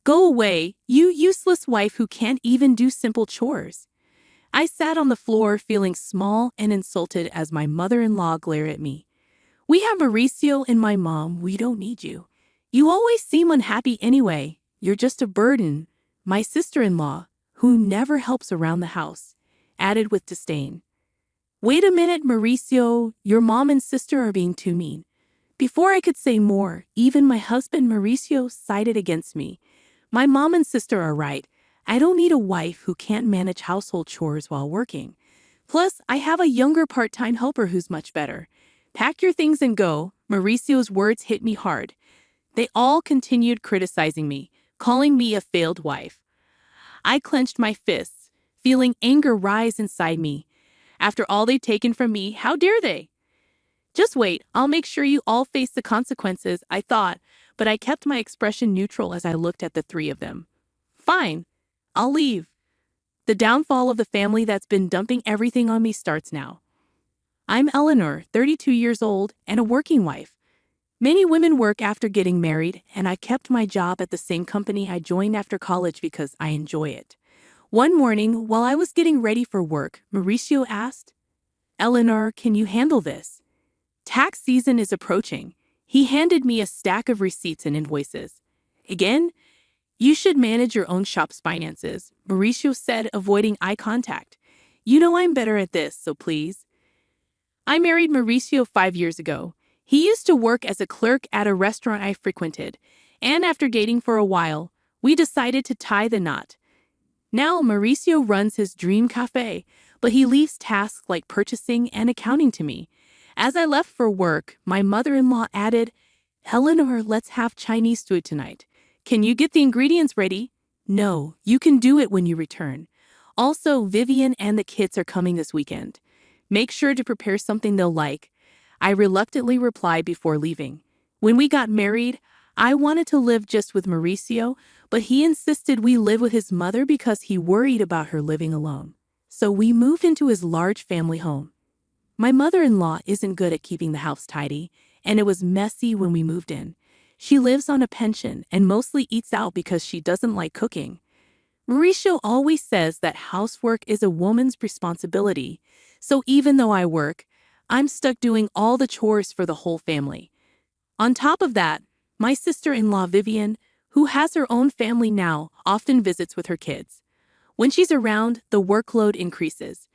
Go away, you useless wife who can't even do simple chores. I sat on the floor feeling small and insulted as my mother-in-law glared at me. We have Mauricio and my mom, we don't need you. You always seem unhappy anyway, you're just a burden. My sister-in-law, who never helps around the house, added with disdain. Wait a minute, Mauricio, your mom and sister are being too mean. Before I could say more, even my husband Mauricio sided against me. My mom and sister are right. I don't need a wife who can't manage household chores while working. Plus, I have a younger part-time helper who's much better. Pack your things and go. Mauricio's words hit me hard. They all continued criticizing me, calling me a failed wife. I clenched my fists, feeling anger rise inside me. After all they've taken from me, how dare they? Just wait, I'll make sure you all face the consequences, I thought, but I kept my expression neutral as I looked at the three of them. Fine, I'll leave. The downfall of the family that's been dumping everything on me starts now. I'm Eleanor, 32 years old, and a working wife. Many women work after getting married, and I kept my job at the same company I joined after college because I enjoy it. One morning, while I was getting ready for work, Mauricio asked, Eleanor, can you handle this? Tax season is approaching. He handed me a stack of receipts and invoices. Again, you should manage your own shop's finances, Mauricio said, avoiding eye contact. You know I'm better at this, so please. I married Mauricio 5 years ago. He used to work as a clerk at a restaurant I frequented, and after dating for a while, we decided to tie the knot. Now Mauricio runs his dream cafe, but he leaves tasks like purchasing and accounting to me. As I left for work, my mother-in-law added, Eleanor, let's have Chinese food tonight. Can you get the ingredients ready? No, you can do it when you return. Also, Vivian and the kids are coming this weekend. Make sure to prepare something they'll like. I reluctantly replied before leaving. When we got married, I wanted to live just with Mauricio, but he insisted we live with his mother because he worried about her living alone. So we moved into his large family home. My mother-in-law isn't good at keeping the house tidy, and it was messy when we moved in. She lives on a pension and mostly eats out because she doesn't like cooking. Mauricio always says that housework is a woman's responsibility, so even though I work, I'm stuck doing all the chores for the whole family. On top of that, my sister-in-law Vivian, who has her own family now, often visits with her kids. When she's around, the workload increases.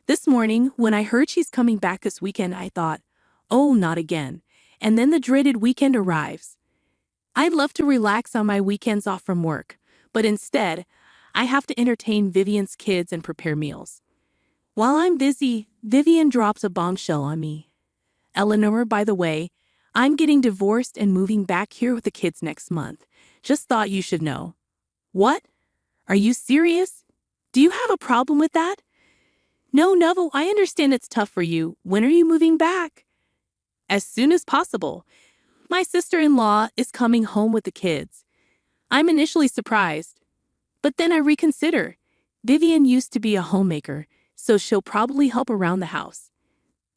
This morning, when I heard she's coming back this weekend, I thought, oh, not again. And then the dreaded weekend arrives. I'd love to relax on my weekends off from work, but instead, I have to entertain Vivian's kids and prepare meals. While I'm busy, Vivian drops a bombshell on me. Eleanor, by the way, I'm getting divorced and moving back here with the kids next month. Just thought you should know. What? Are you serious? Do you have a problem with that? No, I understand it's tough for you. When are you moving back? As soon as possible. My sister-in-law is coming home with the kids. I'm initially surprised, but then I reconsider. Vivian used to be a homemaker, so she'll probably help around the house.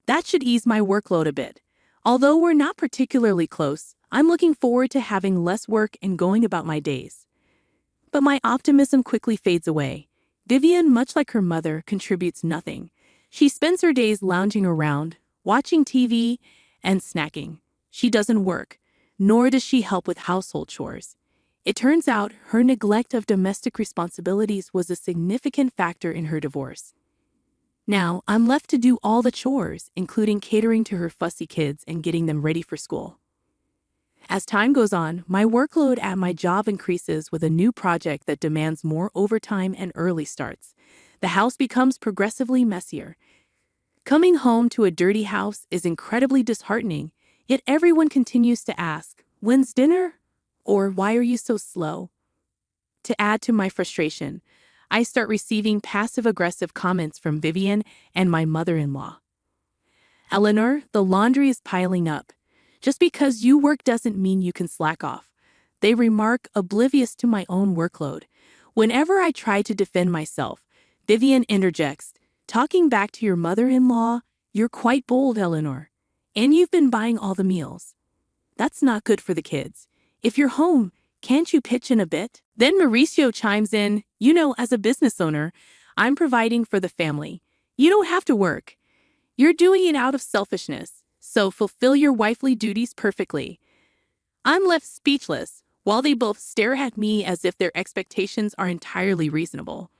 That should ease my workload a bit. Although we're not particularly close, I'm looking forward to having less work and going about my days. But my optimism quickly fades away. Vivian, much like her mother, contributes nothing. She spends her days lounging around, watching TV, and snacking. She doesn't work, nor does she help with household chores. It turns out her neglect of domestic responsibilities was a significant factor in her divorce. Now, I'm left to do all the chores, including catering to her fussy kids and getting them ready for school. As time goes on, my workload at my job increases with a new project that demands more overtime and early starts. The house becomes progressively messier. Coming home to a dirty house is incredibly disheartening, yet everyone continues to ask, "When's dinner?" Or "Why are you so slow?" To add to my frustration, I start receiving passive-aggressive comments from Vivian and my mother-in-law. Eleanor, the laundry is piling up. Just because you work doesn't mean you can slack off. They remark, oblivious to my own workload. Whenever I try to defend myself, Vivian interjects, talking back to your mother-in-law, "You're quite bold, Eleanor. And you've been buying all the meals. That's not good for the kids. If you're home, can't you pitch in a bit?" Then Mauricio chimes in, as a business owner, I'm providing for the family. You don't have to work. You're doing it out of selfishness, so fulfill your wifely duties perfectly. I'm left speechless, while they both stare at me as if their expectations are entirely reasonable.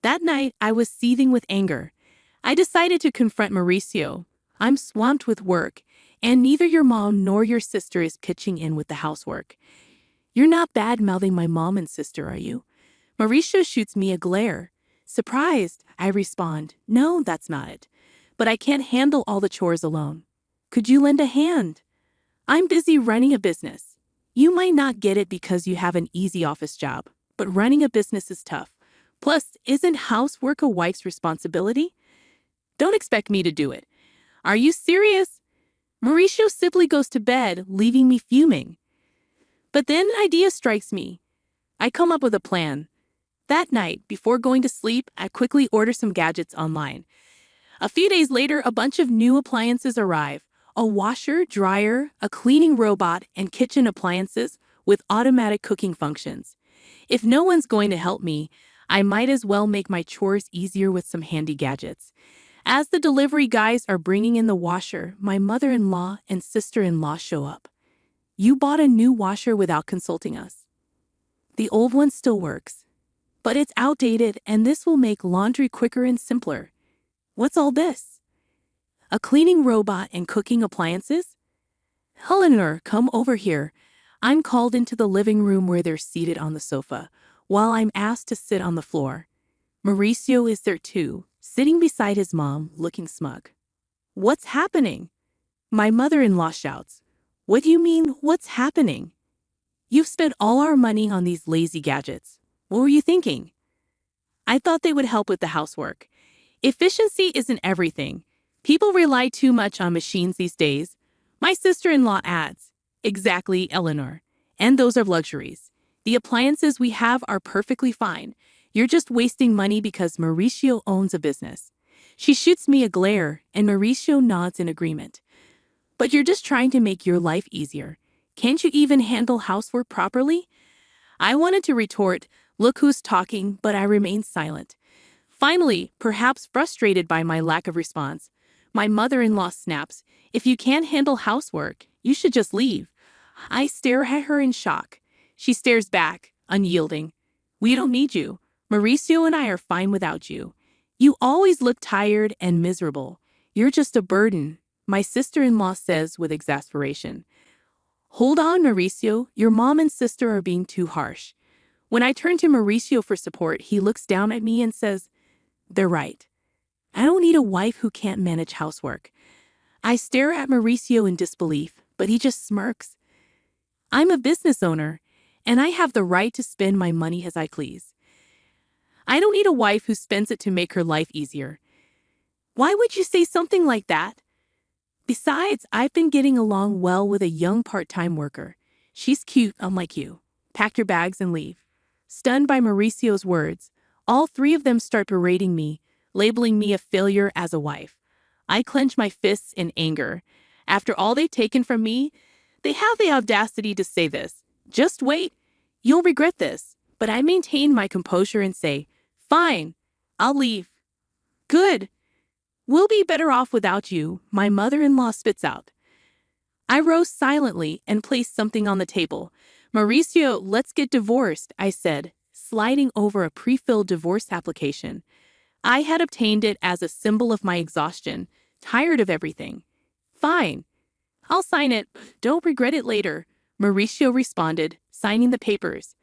That night, I was seething with anger. I decided to confront Mauricio. I'm swamped with work, and neither your mom nor your sister is pitching in with the housework. You're not bad-mouthing my mom and sister, are you? Mauricio shoots me a glare. Surprised, I respond, no, that's not it. But I can't handle all the chores alone. Could you lend a hand? I'm busy running a business. You might not get it because you have an easy office job, but running a business is tough. Plus, isn't housework a wife's responsibility? Don't expect me to do it. Are you serious? Mauricio simply goes to bed, leaving me fuming. But then an idea strikes me. I come up with a plan. That night, before going to sleep, I quickly order some gadgets online. A few days later, a bunch of new appliances arrive. A washer, dryer, a cleaning robot, and kitchen appliances with automatic cooking functions. If no one's going to help me, I might as well make my chores easier with some handy gadgets. As the delivery guys are bringing in the washer, my mother-in-law and sister-in-law show up. You bought a new washer without consulting us. The old one still works, but it's outdated and this will make laundry quicker and simpler. What's all this? A cleaning robot and cooking appliances? Eleanor, come over here. I'm called into the living room where they're seated on the sofa, while I'm asked to sit on the floor. Mauricio is there too, sitting beside his mom, looking smug. What's happening? My mother-in-law shouts. What do you mean, what's happening? You've spent all our money on these lazy gadgets. What were you thinking? I thought they would help with the housework. Efficiency isn't everything. People rely too much on machines these days. My sister-in-law adds, exactly, Eleanor. And those are luxuries. The appliances we have are perfectly fine. You're just wasting money because Mauricio owns a business. She shoots me a glare, and Mauricio nods in agreement. But you're just trying to make your life easier. Can't you even handle housework properly? I wanted to retort, look who's talking, but I remained silent. Finally, perhaps frustrated by my lack of response, my mother-in-law snaps, if you can't handle housework, you should just leave. I stare at her in shock. She stares back, unyielding. We don't need you. Mauricio and I are fine without you. You always look tired and miserable. You're just a burden, my sister-in-law says with exasperation. Hold on, Mauricio. Your mom and sister are being too harsh. When I turn to Mauricio for support, he looks down at me and says, they're right. I don't need a wife who can't manage housework. I stare at Mauricio in disbelief, but he just smirks. I'm a business owner, and I have the right to spend my money as I please. I don't need a wife who spends it to make her life easier. Why would you say something like that? Besides, I've been getting along well with a young part-time worker. She's cute, unlike you. Pack your bags and leave. Stunned by Mauricio's words, all three of them start berating me, labeling me a failure as a wife. I clench my fists in anger. After all they've taken from me, they have the audacity to say this. Just wait. You'll regret this. But I maintain my composure and say, fine, I'll leave. Good. We'll be better off without you, my mother-in-law spits out. I rose silently and placed something on the table. Mauricio, let's get divorced, I said, sliding over a pre-filled divorce application. I had obtained it as a symbol of my exhaustion, tired of everything. Fine. I'll sign it. Don't regret it later, Mauricio responded, signing the papers.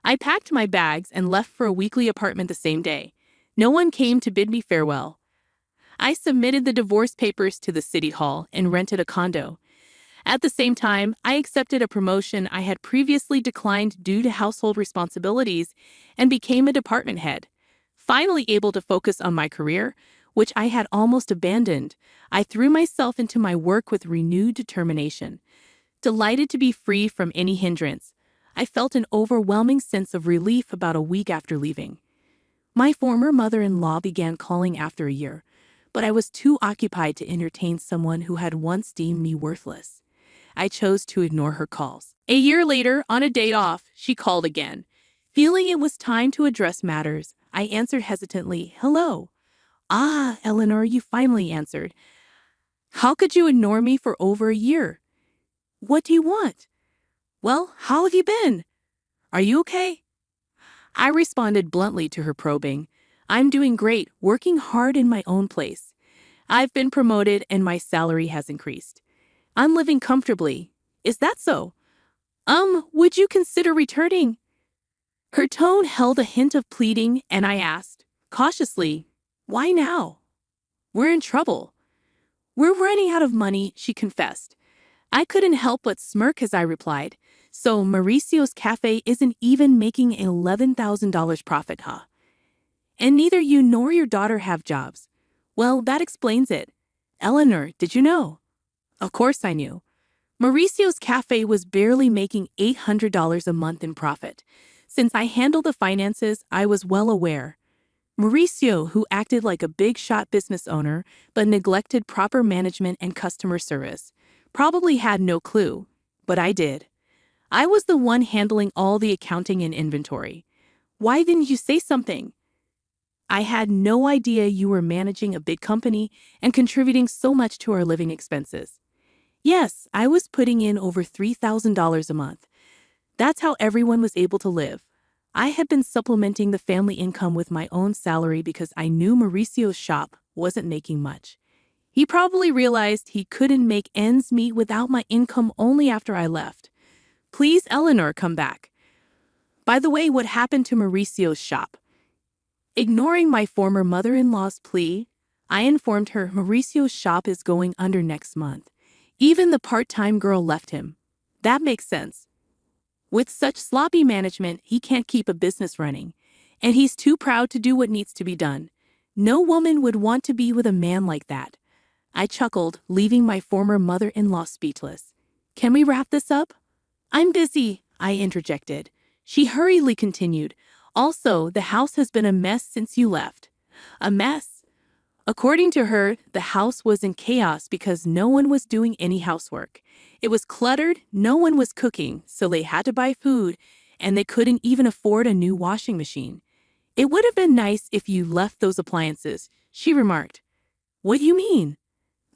I packed my bags and left for a weekly apartment the same day. No one came to bid me farewell. I submitted the divorce papers to the city hall and rented a condo. At the same time, I accepted a promotion I had previously declined due to household responsibilities and became a department head. Finally able to focus on my career, which I had almost abandoned, I threw myself into my work with renewed determination. Delighted to be free from any hindrance, I felt an overwhelming sense of relief about a week after leaving. My former mother-in-law began calling after a year, but I was too occupied to entertain someone who had once deemed me worthless. I chose to ignore her calls. A year later, on a day off, she called again. Feeling it was time to address matters, I answered hesitantly, "Hello." "Ah, Eleanor, you finally answered. How could you ignore me for over a year? What do you want?" "Well, how have you been? Are you okay?" I responded bluntly to her probing. "I'm doing great, working hard in my own place. I've been promoted and my salary has increased. I'm living comfortably. Is that so? Would you consider returning?" Her tone held a hint of pleading, and I asked, cautiously, "Why now?" "We're in trouble. We're running out of money," she confessed. I couldn't help but smirk as I replied, "So Mauricio's cafe isn't even making $11,000 profit, huh? And neither you nor your daughter have jobs. Well, that explains it. Eleanor, did you know?" Of course I knew. Mauricio's cafe was barely making $800 a month in profit. Since I handled the finances, I was well aware. Mauricio, who acted like a big-shot business owner but neglected proper management and customer service, probably had no clue, but I did. I was the one handling all the accounting and inventory. "Why didn't you say something?" "I had no idea you were managing a big company and contributing so much to our living expenses." Yes, I was putting in over $3,000 a month. That's how everyone was able to live. I had been supplementing the family income with my own salary because I knew Mauricio's shop wasn't making much. He probably realized he couldn't make ends meet without my income only after I left. "Please, Eleanor, come back. By the way, what happened to Mauricio's shop?" Ignoring my former mother-in-law's plea, I informed her Mauricio's shop is going under next month. Even the part-time girl left him. That makes sense. With such sloppy management, he can't keep a business running, and he's too proud to do what needs to be done. No woman would want to be with a man like that. I chuckled, leaving my former mother-in-law speechless. "Can we wrap this up?" "I'm busy," I interjected. She hurriedly continued, "Also, the house has been a mess since you left." A mess? According to her, the house was in chaos because no one was doing any housework. It was cluttered, no one was cooking, so they had to buy food, and they couldn't even afford a new washing machine. "It would have been nice if you left those appliances," she remarked. "What do you mean?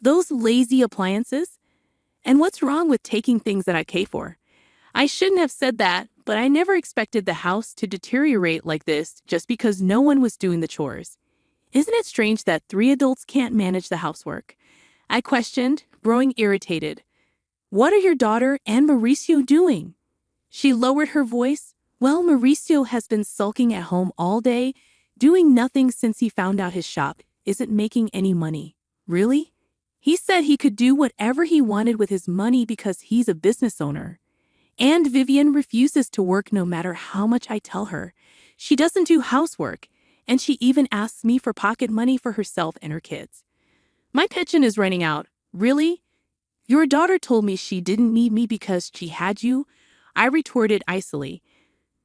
Those lazy appliances? And what's wrong with taking things that I pay for?" I shouldn't have said that, but I never expected the house to deteriorate like this just because no one was doing the chores. Isn't it strange that 3 adults can't manage the housework? I questioned, growing irritated. "What are your daughter and Mauricio doing?" She lowered her voice. "Well, Mauricio has been sulking at home all day, doing nothing since he found out his shop isn't making any money." "Really?" "He said he could do whatever he wanted with his money because he's a business owner. And Vivian refuses to work no matter how much I tell her. She doesn't do housework, and she even asks me for pocket money for herself and her kids." My pension is running out. "Really? Your daughter told me she didn't need me because she had you," I retorted icily.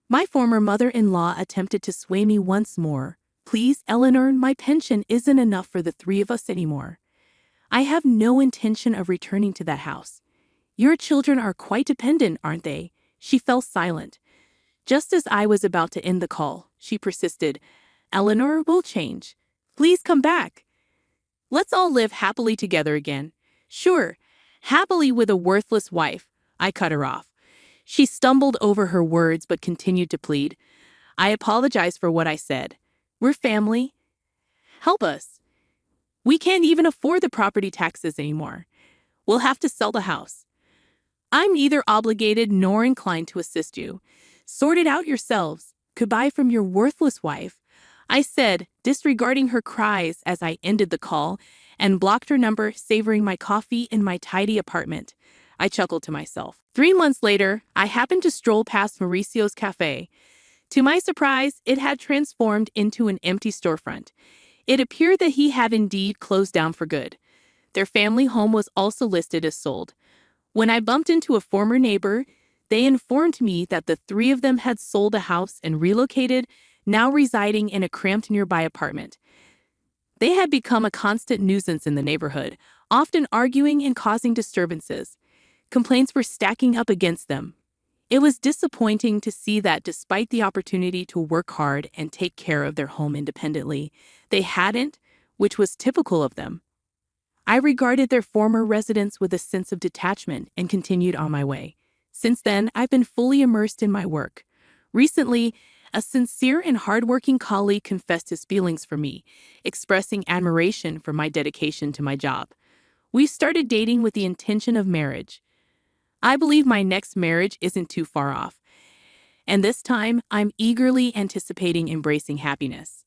My former mother-in-law attempted to sway me once more. "Please, Eleanor, my pension isn't enough for the 3 of us anymore. I have no intention of returning to that house. Your children are quite dependent, aren't they?" She fell silent. Just as I was about to end the call, she persisted. "Eleanor, will change. Please come back. Let's all live happily together again." "Sure, happily with a worthless wife." I cut her off. She stumbled over her words but continued to plead. "I apologize for what I said. We're family. Help us. We can't even afford the property taxes anymore. We'll have to sell the house. I'm neither obligated nor inclined to assist you. Sort it out yourselves. Goodbye from your worthless wife," I said, disregarding her cries as I ended the call and blocked her number, savoring my coffee in my tidy apartment. I chuckled to myself. 3 months later, I happened to stroll past Mauricio's cafe. To my surprise, it had transformed into an empty storefront. It appeared that he had indeed closed down for good. Their family home was also listed as sold. When I bumped into a former neighbor, they informed me that the 3 of them had sold a house and relocated, now residing in a cramped nearby apartment. They had become a constant nuisance in the neighborhood, often arguing and causing disturbances. Complaints were stacking up against them. It was disappointing to see that despite the opportunity to work hard and take care of their home independently, they hadn't, which was typical of them. I regarded their former residence with a sense of detachment and continued on my way. Since then, I've been fully immersed in my work. Recently, a sincere and hardworking colleague confessed his feelings for me, expressing admiration for my dedication to my job. We started dating with the intention of marriage. I believe my next marriage isn't too far off, and this time I'm eagerly anticipating embracing happiness.